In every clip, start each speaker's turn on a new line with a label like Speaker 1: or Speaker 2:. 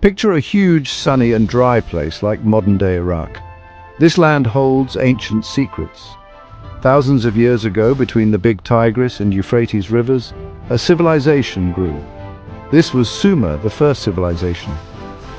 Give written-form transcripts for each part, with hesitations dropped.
Speaker 1: Picture a huge, sunny and dry place like modern-day Iraq. This land holds ancient secrets. Thousands of years ago, between the big Tigris and Euphrates rivers, a civilization grew. This was Sumer, the first civilization.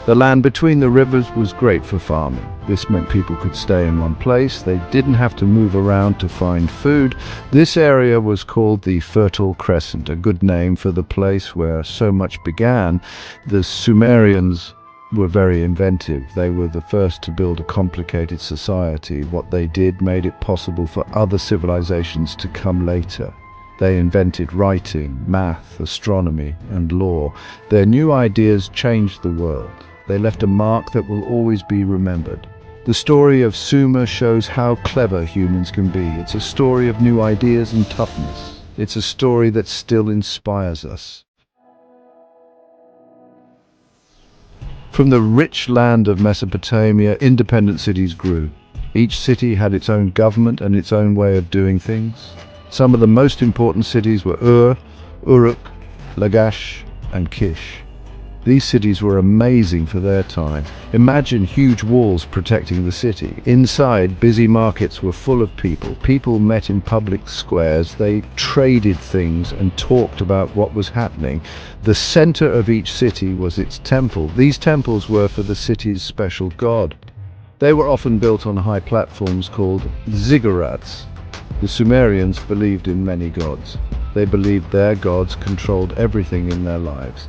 Speaker 1: The land between the rivers was great for farming. This meant people could stay in one place. They didn't have to move around to find food. This area was called the Fertile Crescent, a good name for the place where so much began. The Sumerians were very inventive. They were the first to build a complicated society. What they did made it possible for other civilizations to come later. They invented writing, math, astronomy, and law. Their new ideas changed the world. They left a mark that will always be remembered. The story of Sumer shows how clever humans can be. It's a story of new ideas and toughness. It's a story that still inspires us. From the rich land of Mesopotamia, independent cities grew. Each city had its own government and its own way of doing things. Some of the most important cities were Ur, Uruk, Lagash, and Kish. These cities were amazing for their time. Imagine huge walls protecting the city. Inside, busy markets were full of people. People met in public squares. They traded things and talked about what was happening. The center of each city was its temple. These temples were for the city's special god. They were often built on high platforms called ziggurats. The Sumerians believed in many gods. They believed their gods controlled everything in their lives.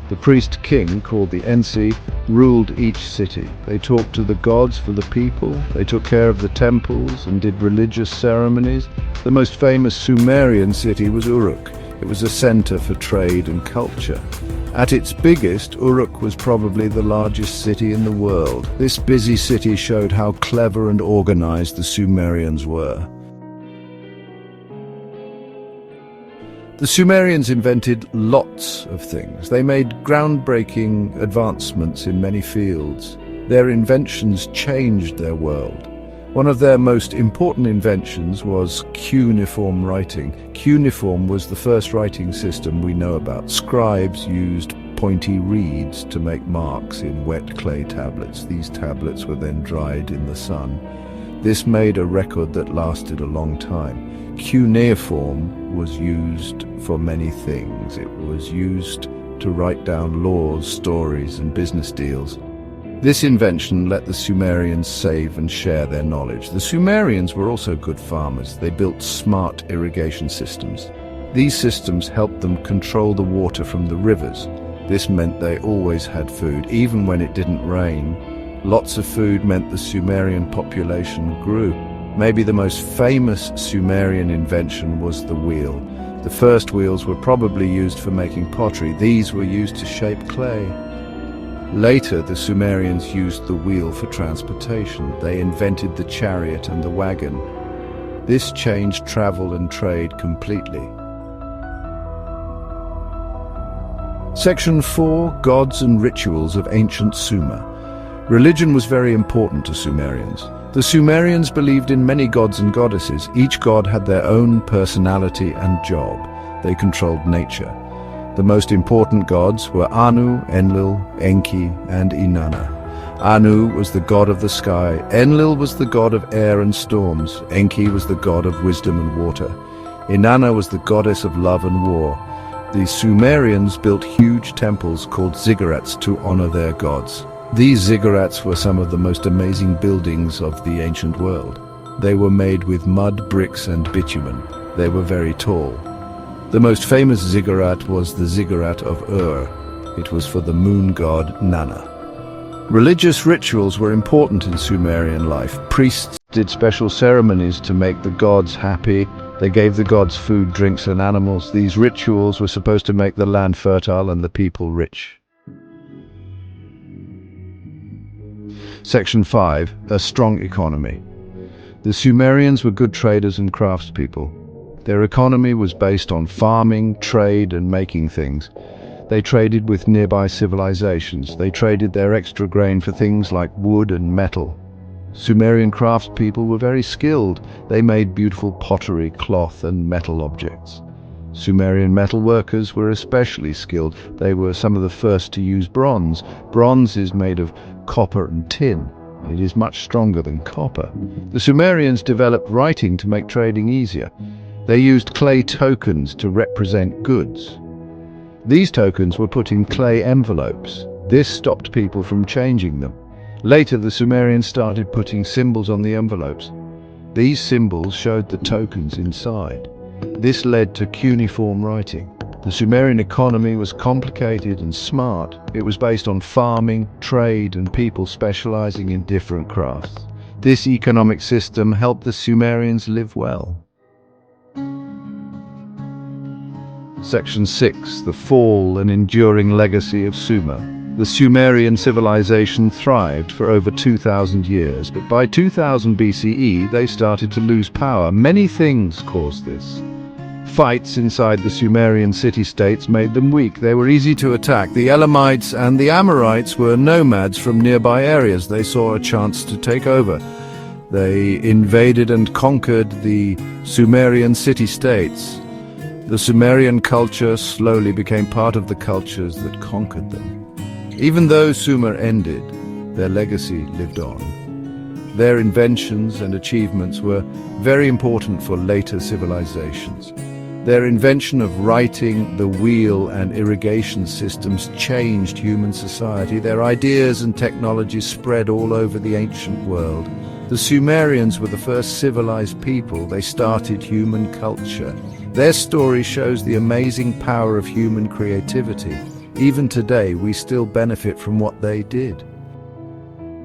Speaker 1: The priest-king, called the Ensi, ruled each city. They talked to the gods for the people. They took care of the temples and did religious ceremonies. The most famous Sumerian city was Uruk. It was a center for trade and culture. At its biggest, Uruk was probably the largest city in the world. This busy city showed how clever and organized the Sumerians were. The Sumerians invented lots of things. They made groundbreaking advancements in many fields. Their inventions changed their world. One of their most important inventions was cuneiform writing. Cuneiform was the first writing system we know about. Scribes used pointy reeds to make marks in wet clay tablets. These tablets were then dried in the sun. This made a record that lasted a long time. Cuneiform was used for many things. It was used to write down laws, stories, and business deals. This invention let the Sumerians save and share their knowledge. The Sumerians were also good farmers. They built smart irrigation systems. These systems helped them control the water from the rivers. This meant they always had food, even when it didn't rain. Lots of food meant the Sumerian population grew. Maybe the most famous Sumerian invention was the wheel. The first wheels were probably used for making pottery. These were used to shape clay. Later, the Sumerians used the wheel for transportation. They invented the chariot and the wagon. This changed travel and trade completely. Section 4. Gods and Rituals of Ancient Sumer. Religion was very important to Sumerians. The Sumerians believed in many gods and goddesses. Each god had their own personality and job. They controlled nature. The most important gods were Anu, Enlil, Enki, and Inanna. Anu was the god of the sky. Enlil was the god of air and storms. Enki was the god of wisdom and water. Inanna was the goddess of love and war. The Sumerians built huge temples called ziggurats to honor their gods. These ziggurats were some of the most amazing buildings of the ancient world. They were made with mud, bricks, and bitumen. They were very tall. The most famous ziggurat was the ziggurat of Ur. It was for the moon god Nanna. Religious rituals were important in Sumerian life. Priests did special ceremonies to make the gods happy. They gave the gods food, drinks, and animals. These rituals were supposed to make the land fertile and the people rich. Section 5. A strong economy. The Sumerians were good traders and craftspeople. Their economy was based on farming, trade, and making things. They traded with nearby civilizations. They traded their extra grain for things like wood and metal. Sumerian craftspeople were very skilled. They made beautiful pottery, cloth, and metal objects. Sumerian metalworkers were especially skilled. They were some of the first to use bronze. Bronze is made of copper and tin. It is much stronger than copper. The Sumerians developed writing to make trading easier. They used clay tokens to represent goods. These tokens were put in clay envelopes. This stopped people from changing them. Later, the Sumerians started putting symbols on the envelopes. These symbols showed the tokens inside. This led to cuneiform writing. The Sumerian economy was complicated and smart. It was based on farming, trade, and people specializing in different crafts. This economic system helped the Sumerians live well. Section 6. The Fall and Enduring Legacy of Sumer. The Sumerian civilization thrived for over 2,000 years, but by 2000 BCE they started to lose power. Many things caused this. Fights inside the Sumerian city-states made them weak. They were easy to attack. The Elamites and the Amorites were nomads from nearby areas. They saw a chance to take over. They invaded and conquered the Sumerian city-states. The Sumerian culture slowly became part of the cultures that conquered them. Even though Sumer ended, their legacy lived on. Their inventions and achievements were very important for later civilizations. Their invention of writing, the wheel, and irrigation systems changed human society. Their ideas and technologies spread all over the ancient world. The Sumerians were the first civilized people. They started human culture. Their story shows the amazing power of human creativity. Even today, we still benefit from what they did.